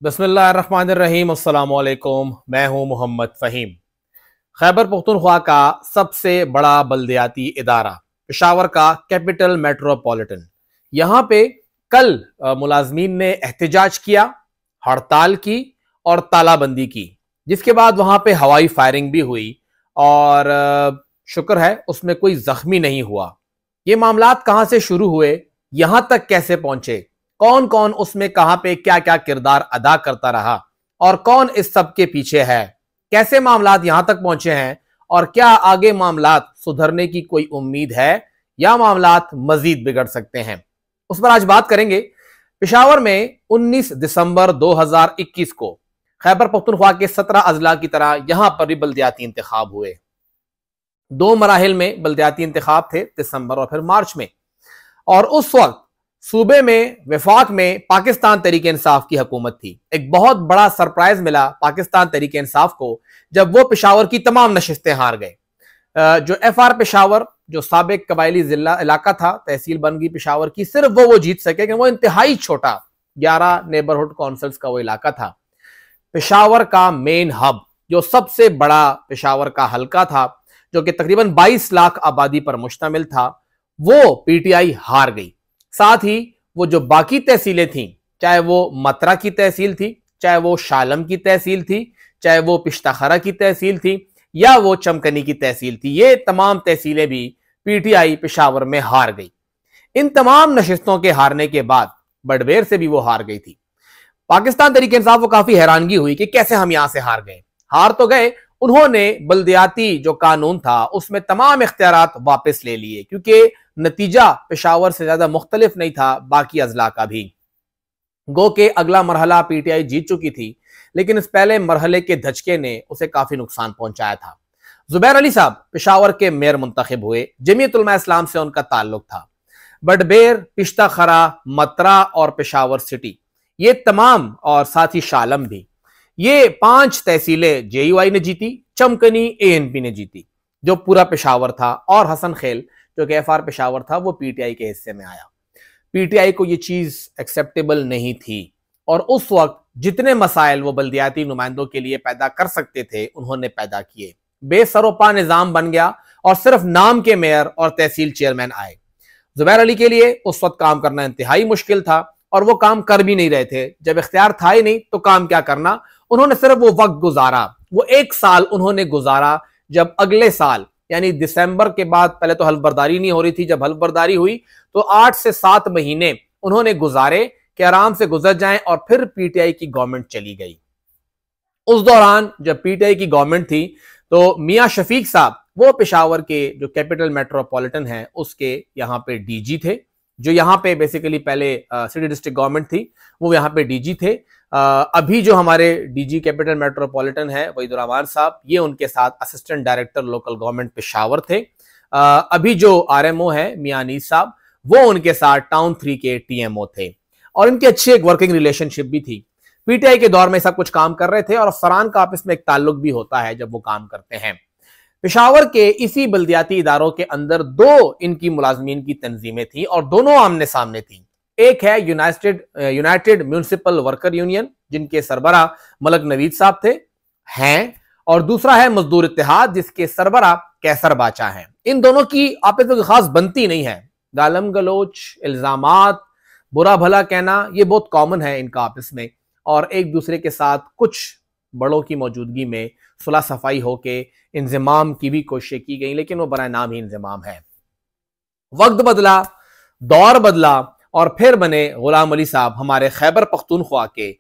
बिस्मिल्लाहिर्रहमानिर्रहीम। अस्सलामुअलैकुम। मैं हूं मोहम्मद फ़हीम। खैबर पख्तूनख्वा का सबसे बड़ा बल्दियाती इदारा पेशावर का कैपिटल मेट्रोपॉलिटन, यहाँ पे कल मुलाजमीन ने एहतजाज किया, हड़ताल की और तालाबंदी की, जिसके बाद वहां पे हवाई फायरिंग भी हुई और शुक्र है उसमें कोई जख्मी नहीं हुआ। ये मामलात कहां से शुरू हुए, यहां तक कैसे पहुंचे, कौन कौन उसमें कहां पे क्या क्या किरदार अदा करता रहा और कौन इस सब के पीछे है, कैसे मामलात यहां तक पहुंचे हैं और क्या आगे मामलात सुधरने की कोई उम्मीद है या मामलात मजीद बिगड़ सकते हैं, उस पर आज बात करेंगे। पेशावर में 19 दिसंबर 2021 को खैबर पख्तूनख्वा के 17 अजला की तरह यहां पर भी बल्दियाती इंतखाब हुए। दो मराहिल में बल्दियाती इंतखाब थे, दिसंबर और फिर मार्च में। और उस वक्त सूबे में वफाक में पाकिस्तान तहरीक इंसाफ की हुकूमत थी। एक बहुत बड़ा सरप्राइज मिला पाकिस्तान तहरीक इंसाफ को जब वो पेशावर की तमाम नशिस्तें हार गए। जो FR पेशावर, जो साबिक कबायली जिला इलाका था, तहसील बन गई पेशावर की, सिर्फ वो जीत सके, वो इंतहाई छोटा 11 नेबरहुड काउंसिल्स का वो इलाका था। पेशावर का मेन हब, जो सबसे बड़ा पेशावर का हल्का था, जो कि तकरीबन 22 लाख आबादी पर मुश्तमिल था, वो PTI हार गई। साथ ही वो जो बाकी तहसीलें थीं, चाहे वो मतरा की तहसील थी, चाहे वो शालम की तहसील थी, चाहे वो पिश्ताखरा की तहसील थी या वो चमकनी की तहसील थी, ये तमाम तहसीलें भी PTI पेशावर में हार गई। इन तमाम नशिस्तों के हारने के बाद बडबेर से भी वो हार गई थी। पाकिस्तान तहरीक इंसाफ को काफी हैरानगी हुई कि कैसे हम यहां से हार गए। हार तो गए, उन्होंने बल्दियाती जो कानून था उसमें तमाम इख्तियारात वापस ले लिए, क्योंकि नतीजा पेशावर से ज्यादा मुख्तलिफ नहीं था बाकी अजला का भी। गो के अगला मरहला PTI जीत चुकी थी, लेकिन इस पहले मरहले के धचके ने उसे काफी नुकसान पहुंचाया था। जुबैर अली साहब पेशावर के मेयर मुंतखब हुए, जमीयत उलमा इस्लाम से उनका ताल्लुक था। बडबेर, पिश्ताखरा, मतरा और पेशावर सिटी, ये तमाम, और साथ ही शालम भी, ये 5 तहसीलें JUI ने जीती, चमकनी ANP ने जीती, जो पूरा पेशावर था, और हसन खेल जो कि FR पेशावर था वो PTI के हिस्से में आया। PTI को ये चीज एक्सेप्टेबल नहीं थी और उस वक्त जितने मसाइल वो बल्दियाती नुमाइंदों के लिए पैदा कर सकते थे उन्होंने पैदा किए। बेसरोपा निजाम बन गया और सिर्फ नाम के मेयर और तहसील चेयरमैन आए। जुबैर अली के लिए उस वक्त काम करना इंतहाई मुश्किल था और वो काम कर भी नहीं रहे थे। जब इख्तियार था ही नहीं तो काम क्या करना, उन्होंने सिर्फ वो वक्त गुजारा, वो 1 साल उन्होंने गुजारा, जब अगले साल यानी दिसंबर के बाद, पहले तो हल्फबरदारी नहीं हो रही थी, जब हल्फबरदारी हुई तो 8 से 7 महीने उन्होंने गुजारे कि आराम से गुजर जाएं और फिर PTI की गवर्नमेंट चली गई। उस दौरान जब PTI की गवर्नमेंट थी तो मियां शफीक साहब, वो पेशावर के जो कैपिटल मेट्रोपॉलिटन है उसके यहाँ पे DG थे, जो यहाँ पे बेसिकली पहले सिटी डिस्ट्रिक्ट गवर्नमेंट थी, वो यहाँ पे DG थे। अभी जो हमारे DG कैपिटल मेट्रोपॉलिटन है वहीदुर रहमान साहब, ये उनके साथ assistant director local government Peshawar थे। अभी जो RMO है मियां अनीस साहब, वो उनके साथ टाउन 3 के TMO थे और इनकी अच्छी एक वर्किंग रिलेशनशिप भी थी। PTI के दौर में सब कुछ काम कर रहे थे और अफसरान का आपस में एक ताल्लुक भी होता है जब वो काम करते हैं। पेशावर के इसी बल्दियाती इदारों के अंदर 2 इनकी मुलाजमीन की तंजीमें थी और दोनों आमने सामने थी। एक है यूनाइटेड म्यूनिसिपल वर्कर यूनियन, जिनके सरबरा मलक नवीद साहब थे हैं, और दूसरा है मजदूर इत्तेहाद, जिसके सरबरा कैसर बाचा हैं। इन दोनों की आपस में खास बनती नहीं है, गालम गलोच, इल्जामात, बुरा भला कहना, ये बहुत कॉमन है इनका आपस में, और एक दूसरे के साथ कुछ बड़ों की मौजूदगी में सुलह सफाई होके इंजमाम की भी कोशिश की गई, लेकिन वो बराए नाम ही इंजमाम है। वक्त बदला, दौर बदला और फिर बने गुलाम अली साहब, हमारे खैबर पख्तूनख्वा के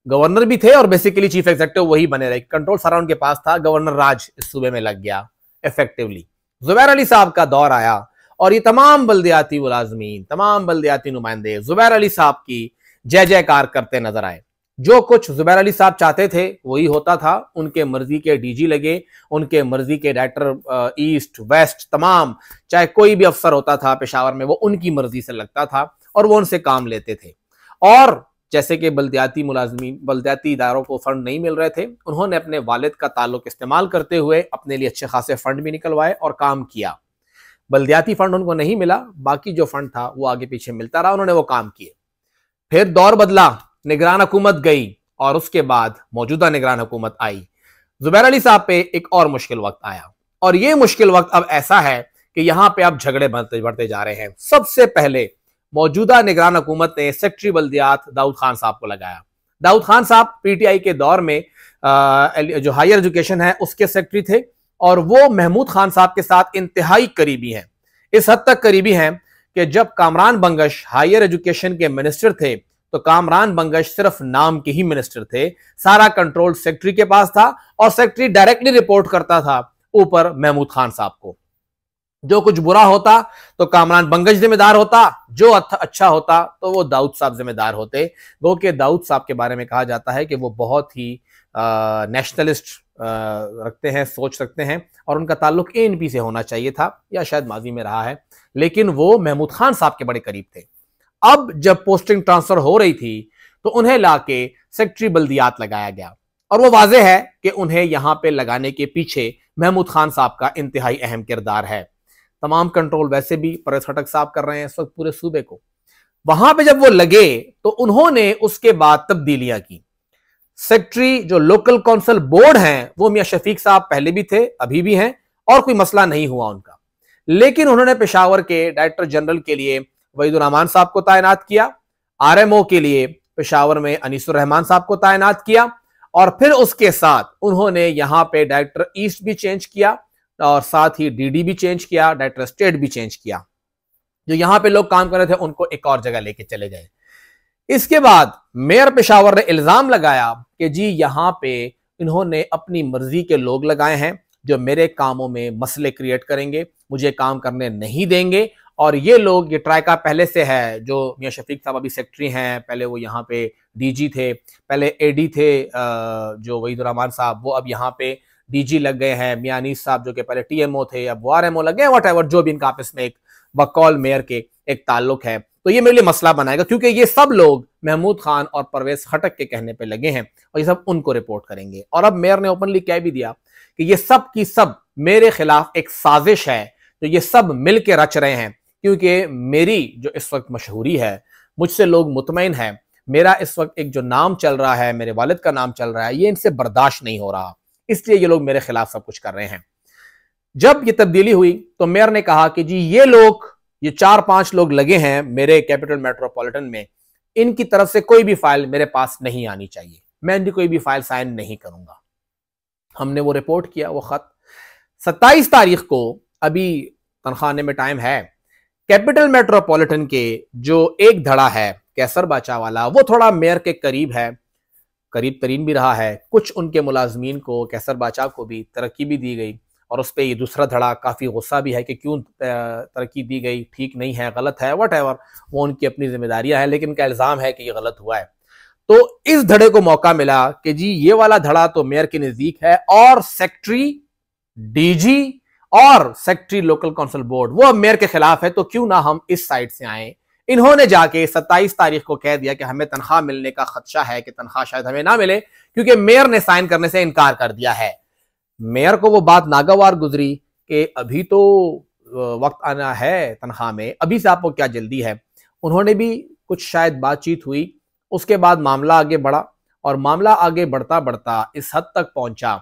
गवर्नर भी थे और बेसिकली चीफ एग्जीक्यूटिव वही बने रहे। कंट्रोल सारा उनके पास था, गवर्नर राज इस सूबे में लग गया इफेक्टिवली। जुबैर अली साहब का दौर आया और ये तमाम बल्दियाती मुलाजमीन, तमाम बल्दियाती नुमाइंदे जुबैर अली साहब की जय जयकार करते नजर आए। जो कुछ जुबैर अली साहब चाहते थे वही होता था। उनके मर्जी के DG लगे, उनके मर्जी के डायरेक्टर ईस्ट वेस्ट तमाम, चाहे कोई भी अफसर होता था पेशावर में, वो उनकी मर्जी से लगता था और वो उनसे काम लेते थे। और जैसे कि बल्दियाती मुलाजमीन, बल्दियाती इदारों को फंड नहीं मिल रहे थे, उन्होंने अपने वालिद का ताल्लुक इस्तेमाल करते हुए अपने लिए अच्छे खासे फंड भी निकलवाए और काम किया। बल्दियाती फंड उनको नहीं मिला, बाकी जो फंड था वो आगे पीछे मिलता रहा, उन्होंने वो काम किए। फिर दौर बदला, निगरान हुकूमत गई और उसके बाद मौजूदा निगरान हुकूमत आई, जुबैर अली साहब पे एक और मुश्किल वक्त आया। और ये मुश्किल वक्त अब ऐसा है कि यहां पे अब झगड़े बढ़ते जा रहे हैं। सबसे पहले मौजूदा निगरान हुकूमत ने सेक्रेटरी बल्दियात दाऊद खान साहब को लगाया। दाऊद खान साहब पीटीआई के दौर में जो हायर एजुकेशन है उसके सेक्रेटरी थे और वो महमूद खान साहब के साथ इंतहाई करीबी हैं। इस हद तक करीबी हैं कि जब कामरान बंगश हायर एजुकेशन के मिनिस्टर थे तो कामरान बंगश सिर्फ नाम के ही मिनिस्टर थे, सारा कंट्रोल सेक्रेटरी के पास था और सेक्रेटरी डायरेक्टली रिपोर्ट करता था ऊपर महमूद खान साहब को। जो कुछ बुरा होता तो कामरान बंगश जिम्मेदार होता, जो अच्छा होता तो वो दाऊद साहब जिम्मेदार होते। वो कि दाऊद साहब के बारे में कहा जाता है कि वो बहुत ही नेशनलिस्ट रखते हैं, सोच रखते हैं और उनका ताल्लुक एएनपी से होना चाहिए था या शायद माजी में रहा है, लेकिन वो महमूद खान साहब के बड़े करीब थे। अब जब पोस्टिंग ट्रांसफर हो रही थी तो उन्हें लाके सेक्रेटरी बल्दियात लगाया गया और वो वाज़ेह है कि उन्हें यहां पे लगाने के पीछे महमूद खान साहब का इंतहाई अहम किरदार है। तमाम कंट्रोल वैसे भी परवेज खटक साहब कर रहे हैं इस वक्त पूरे सूबे को। वहां पे जब वो लगे तो उन्होंने उसके बाद तब्दीलियां की। सेक्रेटरी जो लोकल काउंसिल बोर्ड हैं वो मियां शफीक साहब पहले भी थे, अभी भी हैं और कोई मसला नहीं हुआ उनका, लेकिन उन्होंने पेशावर के डायरेक्टर जनरल के लिए वहीदुर रहमान साहब को तैनात किया, आरएमओ के लिए पेशावर में अनीसुर रहमान साहब को तैनात किया और फिर उसके साथ उन्होंने यहां पे डायरेक्टर ईस्ट भी चेंज किया और साथ ही डीडी भी चेंज किया, डायरेक्टर स्टेट भी चेंज किया। जो यहां पे लोग काम कर रहे थे उनको एक और जगह लेके चले गए। इसके बाद मेयर पेशावर ने इल्जाम लगाया कि जी यहां पे इन्होंने अपनी मर्जी के लोग लगाए हैं जो मेरे कामों में मसले क्रिएट करेंगे, मुझे काम करने नहीं देंगे। और ये लोग, ये ट्राइका पहले से है, जो मियां शफीक साहब अभी सेक्रेटरी हैं, पहले वो यहाँ पे डीजी थे, पहले एडी थे जो वहीदुर रहमान साहब, वो अब यहाँ पे डीजी लग गए हैं। मियां अनीस साहब जो कि पहले टीएमओ थे अब वो आरएमओ लग गए, वॉटएवर, जो भी इनका आपस में एक बकौल मेयर के एक ताल्लुक है। तो ये मेरे लिए मसला बनाएगा क्योंकि ये सब लोग महमूद खान और परवेज खटक के कहने पे लगे हैं और ये सब उनको रिपोर्ट करेंगे। और अब मेयर ने ओपनली कह भी दिया कि ये सब की सब मेरे खिलाफ एक साजिश है, तो ये सब मिल के रच रहे हैं क्योंकि मेरी जो इस वक्त मशहूरी है, मुझसे लोग मुतमईन है, मेरा इस वक्त एक जो नाम चल रहा है, मेरे वालिद का नाम चल रहा है, ये इनसे बर्दाश्त नहीं हो रहा, इसलिए ये लोग मेरे खिलाफ सब कुछ कर रहे हैं। जब ये तब्दीली हुई तो मेयर ने कहा कि जी ये लोग, ये 4-5 लोग लगे हैं मेरे कैपिटल मेट्रोपॉलिटन में, इनकी तरफ से कोई भी फाइल मेरे पास नहीं आनी चाहिए, मैं इनकी कोई भी फाइल साइन नहीं करूंगा। हमने वो रिपोर्ट किया, वो खत 27 तारीख को, अभी तनख्वाह में टाइम है, कैपिटल मेट्रोपॉलिटन के जो एक धड़ा है कैसर बाचा वाला, वो थोड़ा मेयर के करीब है, करीब तरीन भी रहा है। कुछ उनके मुलाजमीन को, कैसर बाचा को भी तरक्की भी दी गई और उस पर ये दूसरा धड़ा काफ़ी गुस्सा भी है कि क्यों तरक्की दी गई, ठीक नहीं है, गलत है, वटएवर, वो उनकी अपनी जिम्मेदारियां हैं, लेकिन उनका इल्ज़ाम है कि ये गलत हुआ है। तो इस धड़े को मौका मिला कि जी ये वाला धड़ा तो मेयर के नज़दीक है और सेक्रेटरी, डीजी और सेक्रेटरी लोकल काउंसिल बोर्ड वो अब मेयर के खिलाफ है, तो क्यों ना हम इस साइड से आए। इन्होंने जाके 27 तारीख को कह दिया कि हमें तनख्वाह मिलने का खदशा है, कि तनख्वाह शायद हमें ना मिले क्योंकि मेयर ने साइन करने से इनकार कर दिया है। मेयर को वो बात नागवार गुजरी कि अभी तो वक्त आना है तनख्वाह में, अभी से आपको क्या जल्दी है। उन्होंने भी कुछ शायद बातचीत हुई, उसके बाद मामला आगे बढ़ा और मामला आगे बढ़ता बढ़ता इस हद तक पहुंचा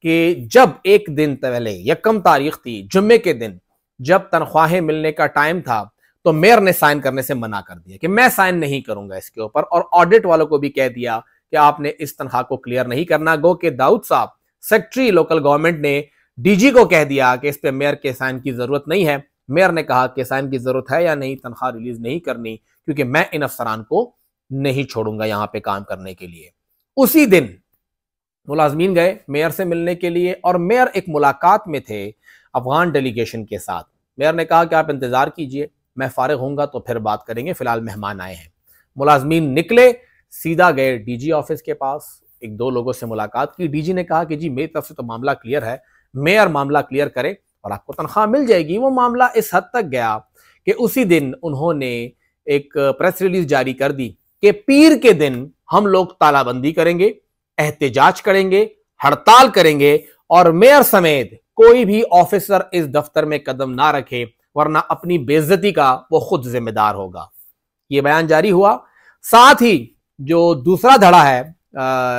कि जब एक दिन पहले, 1 तारीख थी, जुम्मे के दिन, जब तनख्वाहें मिलने का टाइम था तो मेयर ने साइन करने से मना कर दिया कि मैं साइन नहीं करूंगा इसके ऊपर, और ऑडिट वालों को भी कह दिया कि आपने इस तनख्वाह को क्लियर नहीं करना। गो के दाऊद साहब सेक्रेटरी लोकल गवर्नमेंट ने डीजी को कह दिया कि इस पे मेयर के साइन की जरूरत नहीं है। मेयर ने कहा कि साइन की जरूरत है या नहीं, तनख्वाह रिलीज नहीं करनी, क्योंकि मैं इन अफसरान को नहीं छोड़ूंगा यहां पे काम करने के लिए। उसी दिन मुलाजमीन गए मेयर से मिलने के लिए और मेयर एक मुलाकात में थे अफगान डेलीगेशन के साथ। मेयर ने कहा कि आप इंतजार कीजिए, मैं फारिग होऊंगा तो फिर बात करेंगे, फिलहाल मेहमान आए हैं। मुलाजमीन निकले, सीधा गए डीजी ऑफिस के पास, 1-2 लोगों से मुलाकात की। डीजी ने कहा कि जी मेरी तरफ से तो मामला क्लियर है, मेयर मामला क्लियर करे और आपको तनख्वाह मिल जाएगी। वो मामला इस हद तक गया कि उसी दिन उन्होंने एक प्रेस रिलीज जारी कर दी कि पीर के दिन हम लोग तालाबंदी करेंगे, एहतजाज करेंगे, हड़ताल करेंगे और मेयर समेत कोई भी ऑफिसर इस दफ्तर में कदम ना रखे, वरना अपनी बेइज्जती का वो खुद जिम्मेदार होगा। ये बयान जारी हुआ। साथ ही जो दूसरा धड़ा है,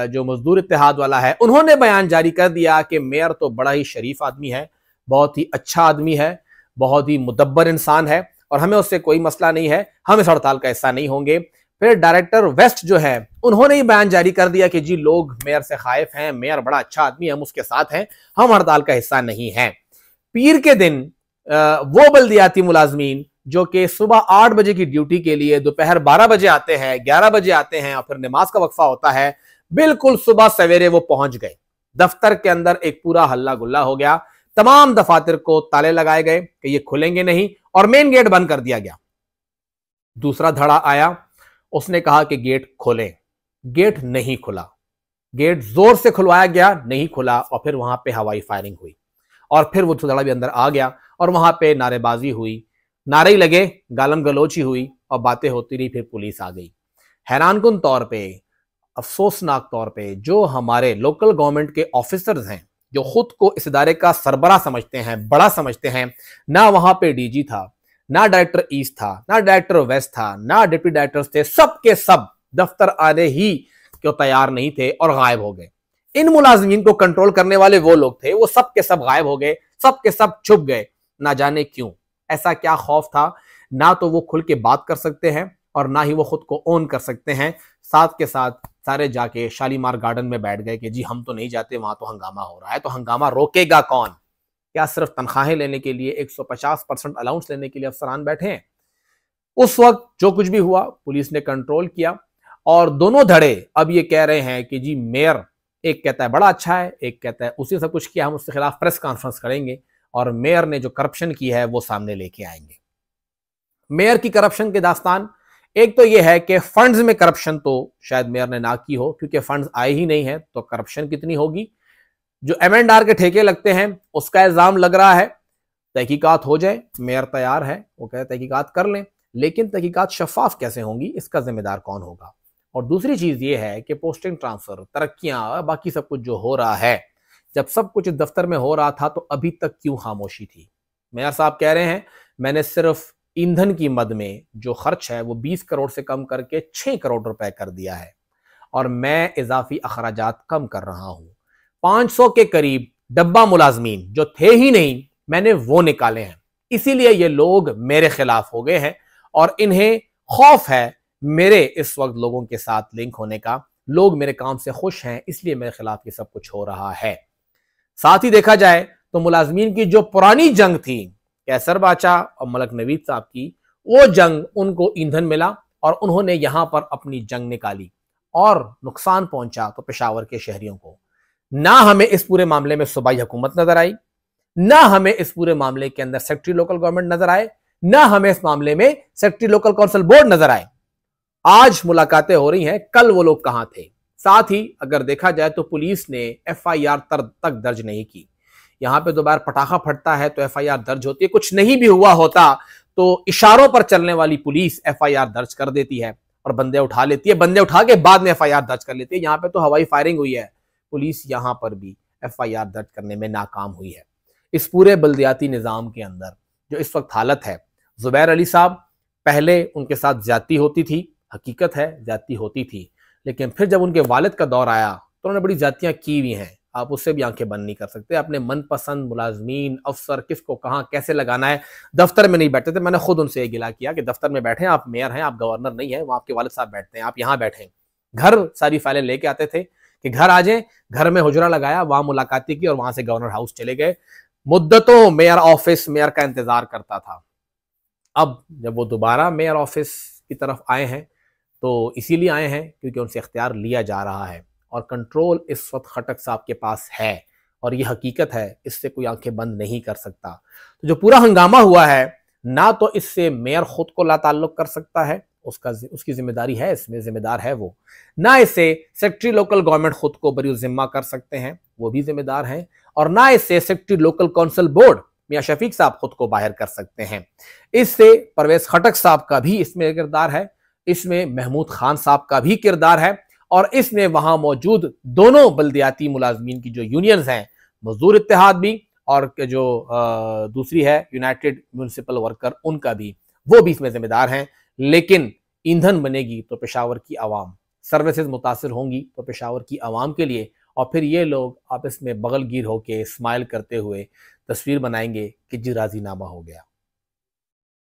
जो मजदूर इत्तेहाद वाला है, उन्होंने बयान जारी कर दिया कि मेयर तो बड़ा ही शरीफ आदमी है, बहुत ही अच्छा आदमी है, बहुत ही मुदब्बर इंसान है और हमें उससे कोई मसला नहीं है, हम इस हड़ताल का हिस्सा नहीं होंगे। फिर डायरेक्टर वेस्ट जो है उन्होंने ही बयान जारी कर दिया कि जी लोग मेयर से खाइफ हैं, मेयर बड़ा अच्छा आदमी है, हम उसके साथ हैं, हम हड़ताल का हिस्सा नहीं हैं। पीर के दिन वो बल्दियाती मुलाजमीन जो कि सुबह 8 बजे की ड्यूटी के लिए दोपहर 12 बजे आते हैं, 11 बजे आते हैं और फिर नमाज का वक्फा होता है, बिल्कुल सुबह सवेरे वो पहुंच गए। दफ्तर के अंदर एक पूरा हल्ला गुल्ला हो गया, तमाम दफातर को ताले लगाए गए कि ये खुलेंगे नहीं और मेन गेट बंद कर दिया गया। दूसरा धड़ा आया, उसने कहा कि गेट खोलें, गेट नहीं खुला, गेट जोर से खुलवाया गया, नहीं खुला और फिर वहां पे हवाई फायरिंग हुई और फिर वो धड़ा भी अंदर आ गया और वहां पे नारेबाजी हुई, नारे लगे, गालम गलोची हुई और बातें होती रही, फिर पुलिस आ गई। हैरानकुन तौर पे, अफसोसनाक तौर पे जो हमारे लोकल गवर्नमेंट के ऑफिसर्स हैं जो खुद को इस इदारे का सरबरा समझते हैं, बड़ा समझते हैं, ना वहां पे डीजी था, ना डायरेक्टर ईस्ट था, ना डायरेक्टर वेस्ट था, ना डिप्टी डायरेक्टर्स थे, सब के सब दफ्तर आने ही क्यों तैयार नहीं थे और गायब हो गए। इन मुलाजिमीन को कंट्रोल करने वाले वो लोग थे, वो सब के सब गायब हो गए, सब के सब छुप गए। ना जाने क्यों, ऐसा क्या खौफ था? ना तो वो खुल के बात कर सकते हैं और ना ही वो खुद को ओन कर सकते हैं। साथ के साथ सारे जाके शालीमार गार्डन में बैठ गए कि जी हम तो नहीं जाते, वहां तो हंगामा हो रहा है। तो हंगामा रोकेगा कौन? क्या सिर्फ तनख्वाहें लेने के लिए, 150% अलाउंस लेने के लिए अफसरान बैठे हैं? उस वक्त जो कुछ भी हुआ पुलिस ने कंट्रोल किया और दोनों धड़े अब ये कह रहे हैं कि जी मेयर, एक कहता है बड़ा अच्छा है, एक कहता है उसी सब कुछ किया, हम उसके खिलाफ प्रेस कॉन्फ्रेंस करेंगे और मेयर ने जो करप्शन की है वो सामने लेके आएंगे। मेयर की करप्शन की दास्तान एक तो यह है कि फंड्स में करप्शन तो शायद मेयर ने ना की हो, क्योंकि फंड्स आए ही नहीं है तो करप्शन कितनी होगी। जो M&R के ठेके लगते हैं उसका इल्जाम लग रहा है, तहकीकात हो जाए, मेयर तैयार है, वो कहे तहकीकात कर लें, लेकिन तहकीकात शफाफ कैसे होंगी, इसका जिम्मेदार कौन होगा? और दूसरी चीज ये है कि पोस्टिंग ट्रांसफर, तरक्कियां, बाकी सब कुछ जो हो रहा है, जब सब कुछ दफ्तर में हो रहा था तो अभी तक क्यों खामोशी थी? मेयर साहब कह रहे हैं मैंने सिर्फ ईंधन की मद में जो खर्च है वो 20 करोड़ से कम करके 6 करोड़ रुपए कर दिया है और मैं इजाफी अखराजात कम कर रहा हूं। 500 के करीब डब्बा मुलाजमीन जो थे ही नहीं, मैंने वो निकाले हैं, इसीलिए ये लोग मेरे खिलाफ हो गए हैं और इन्हें खौफ है मेरे इस वक्त लोगों के साथ लिंक होने का। लोग मेरे काम से खुश हैं, इसलिए मेरे खिलाफ ये सब कुछ हो रहा है। साथ ही देखा जाए तो मुलाजमीन की जो पुरानी जंग थी, कैसर बाचा और मलक नवीद साहब की, वो जंग उनको ईंधन मिला और उन्होंने यहां पर अपनी जंग निकाली और नुकसान पहुंचा तो पेशावर के शहरियों को। ना हमें इस पूरे मामले में सूबाई हुकूमत नजर आई, ना हमें इस पूरे मामले के अंदर सेक्रेटरी लोकल गवर्नमेंट नजर आए, ना हमें इस मामले में सेक्रेटरी लोकल काउंसिल बोर्ड नजर आए। आज मुलाकातें हो रही हैं, कल वो लोग कहां थे? साथ ही अगर देखा जाए तो पुलिस ने FIR तक दर्ज नहीं की। यहां पे दोबारा पटाखा फटता है तो FIR दर्ज होती है, कुछ नहीं भी हुआ होता तो इशारों पर चलने वाली पुलिस FIR दर्ज कर देती है और बंदे उठा लेती है, बंदे उठा के बाद में FIR दर्ज कर लेती है। यहां पे तो हवाई फायरिंग हुई है, पुलिस यहां पर भी FIR दर्ज करने में नाकाम हुई है। इस पूरे बल्दियाती निज़ाम के अंदर जो इस वक्त हालत है, जुबैर अली साहब, पहले उनके साथ ज्यादती होती थी, हकीकत है ज्यादती होती थी, लेकिन फिर जब उनके वालिद का दौर आया तो उन्होंने बड़ी ज्यादतियां की हुई हैं, आप उससे भी आंखें बंद नहीं कर सकते। अपने मनपसंद मुलाजमीन, अफसर किसको कहां कैसे लगाना है, दफ्तर में नहीं बैठते थे। मैंने खुद उनसे ये गिला किया कि दफ्तर में बैठे, आप मेयर हैं, आप गवर्नर नहीं है, वहां आपके वालिद साहब बैठते हैं, आप यहाँ बैठे। घर सारी फाइलें लेके आते थे कि घर आ जाए, घर में हुजरा लगाया, वहां मुलाकाती की और वहां से गवर्नर हाउस चले गए। मुद्दतों मेयर ऑफिस, मेयर का इंतजार करता था। अब जब वो दोबारा मेयर ऑफिस की तरफ आए हैं तो इसीलिए आए हैं क्योंकि उनसे इख्तियार लिया जा रहा है और कंट्रोल इस वक्त खटक साहब के पास है और ये हकीकत है, इससे कोई आंखें बंद नहीं कर सकता। तो जो पूरा हंगामा हुआ है, ना तो इससे मेयर खुद को लाताल्लुक कर सकता है, उसकी जिम्मेदारी है, इसमें जिम्मेदार है वो, ना इससे सेक्रेटरी लोकल गवर्नमेंट खुद को बरी जिम्मा कर सकते हैं, वो भी जिम्मेदार हैं, और ना इससे सेक्रेटरी लोकल काउंसिल बोर्ड मियां शफीक साहब खुद को बाहर कर सकते हैं। इससे परवेज खटक साहब का भी इसमें किरदार है, इसमें महमूद खान साहब का भी किरदार है और इसमें वहां मौजूद दोनों बल्दियाती मुलाजमीन की जो यूनियंस हैं, मजदूर इत्तेहाद भी और जो दूसरी है यूनाइटेड म्यूनिसिपल वर्कर, उनका भी, वो भी इसमें जिम्मेदार हैं। लेकिन ईंधन बनेगी तो पेशावर की आवाम सर्विसेज मुतासर होंगी तो पेशावर की आवाम के लिए, और फिर ये लोग आपस में बगलगीर होके स्माइल करते हुए तस्वीर बनाएंगे कि जी राजीनामा हो गया।